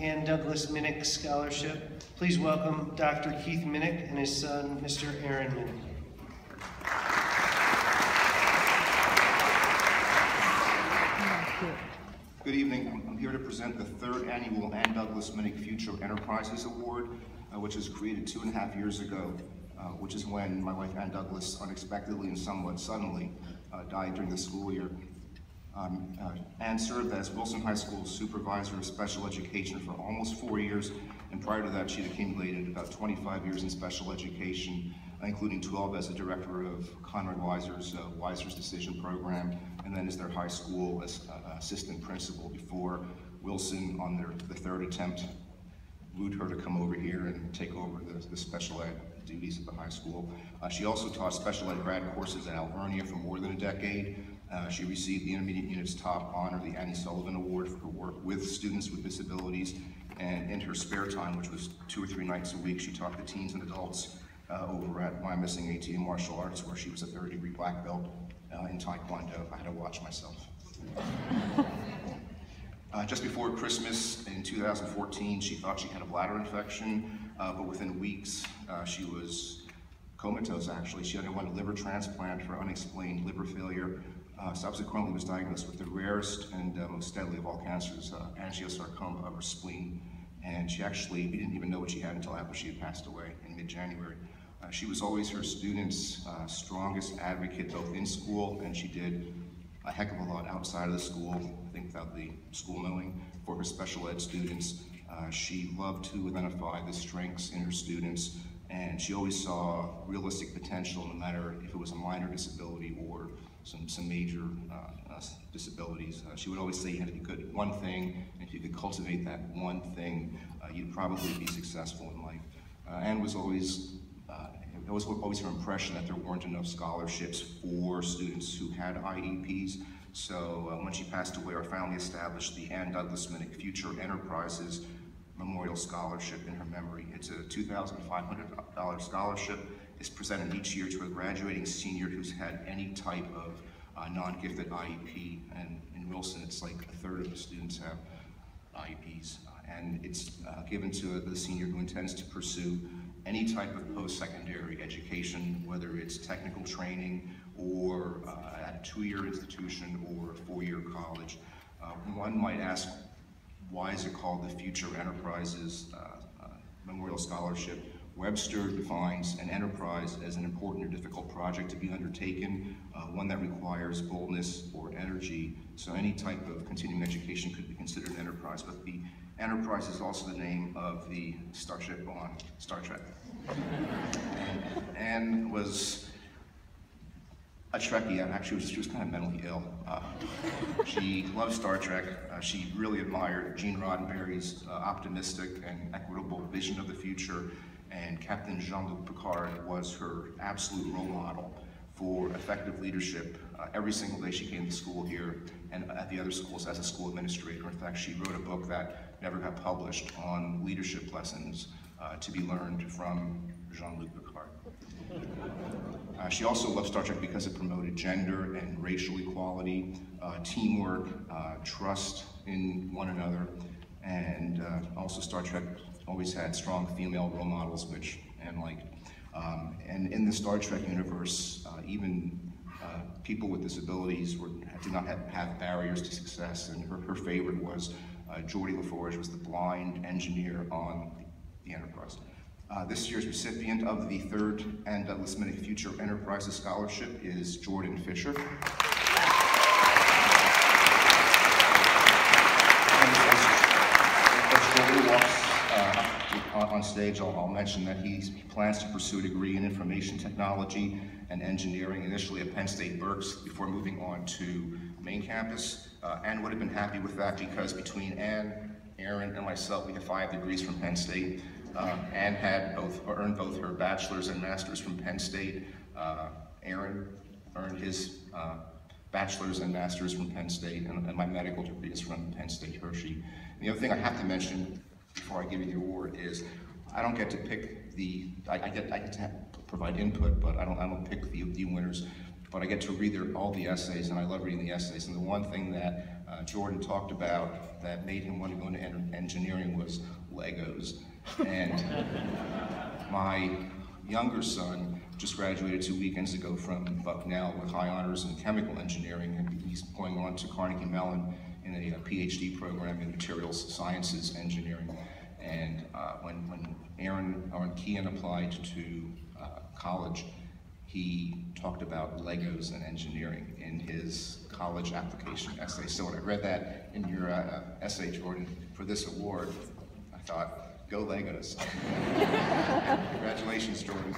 Ann Douglas Minnick Scholarship. Please welcome Dr. Keith Minnick and his son, Mr. Aaron Minnick. Good evening. I'm here to present the third annual Ann Douglas Minnick Future Enterprises Award, which was created 2.5 years ago, which is when my wife Ann Douglas unexpectedly and somewhat suddenly died during the school year. Ann served as Wilson High School's supervisor of special education for almost 4 years, and prior to that she'd accumulated about 25 years in special education, including 12 as the director of Conrad Weiser's Weiser's Decision Program, and then as their high school assistant principal before Wilson, on the third attempt, wooed her to come over here and take over the special ed duties at the high school. She also taught special ed grad courses at Alvernia for more than a decade. She received the Intermediate Unit's top honor, the Annie Sullivan Award, for her work with students with disabilities. And in her spare time, which was 2 or 3 nights a week, she taught the teens and adults over at Wyomissing AT Martial Arts, where she was a third-degree black belt in Taekwondo. I had to watch myself. Just before Christmas in 2014, she thought she had a bladder infection, but within weeks, she was comatose, actually. She underwent a liver transplant for unexplained liver failure. Subsequently was diagnosed with the rarest and most deadly of all cancers, angiosarcoma of her spleen. And we didn't even know what she had until after she had passed away in mid-January. She was always her students' strongest advocate, both in school, and she did a heck of a lot outside of the school, I think without the school knowing, for her special ed students. She loved to identify the strengths in her students, and she always saw realistic potential, no matter if it was a minor disability or some major disabilities. She would always say you had to do good at one thing, and if you could cultivate that one thing, you'd probably be successful in life. Ann was always her impression that there weren't enough scholarships for students who had IEPs. So when she passed away, our family established the Ann Douglas Minnick Future Enterprises Memorial Scholarship in her memory. It's a $2,500 scholarship. It's presented each year to a graduating senior who's had any type of non-gifted IEP. And in Wilson, it's like 1/3 of the students have IEPs. And it's given to the senior who intends to pursue any type of post-secondary education, whether it's technical training or at a 2-year institution or a 4-year college. One might ask, why is it called the Future Enterprises Memorial Scholarship? Webster defines an enterprise as an important or difficult project to be undertaken, one that requires boldness or energy. So any type of continuing education could be considered an enterprise, but the Enterprise is also the name of the starship on Star Trek. Ann was a Trekkie. Actually, she was kind of mentally ill. She loved Star Trek. She really admired Gene Roddenberry's optimistic and equitable vision of the future, and Captain Jean-Luc Picard was her absolute role model for effective leadership. Every single day she came to school here and at the other schools as a school administrator. In fact, she wrote a book that never got published on leadership lessons to be learned from Jean-Luc Picard. She also loved Star Trek because it promoted gender and racial equality, teamwork, trust in one another, and also Star Trek always had strong female role models, which Ann liked. And in the Star Trek universe, even people with disabilities did not have barriers to success, and her favorite was Geordi LaForge, was the blind engineer on the Enterprise. This year's recipient of the third Ann Douglas Minnick Future Enterprises Scholarship is Jordan Fisher. As Jordan walks on stage, I'll mention that he plans to pursue a degree in information technology and engineering, initially at Penn State Berks, before moving on to main campus. Ann would have been happy with that because between Ann, Aaron, and myself, we have 5 degrees from Penn State. Ann had earned both her bachelor's and master's from Penn State. Aaron earned his bachelor's and master's from Penn State, and my medical degree is from Penn State Hershey. And the other thing I have to mention before I give you the award is I don't get to pick I get to provide input, but I don't pick the winners. but I get to read all the essays, and I love reading the essays. And the one thing that Jordan talked about that made him want to go into engineering was Legos. And my younger son just graduated 2 weekends ago from Bucknell with high honors in chemical engineering, and he's going on to Carnegie Mellon in a PhD program in materials sciences engineering. And when Kian applied to college, he talked about Legos and engineering in his college application essay. So when I read that in your essay, Jordan, for this award, I thought, go Legos. Congratulations, Jordan.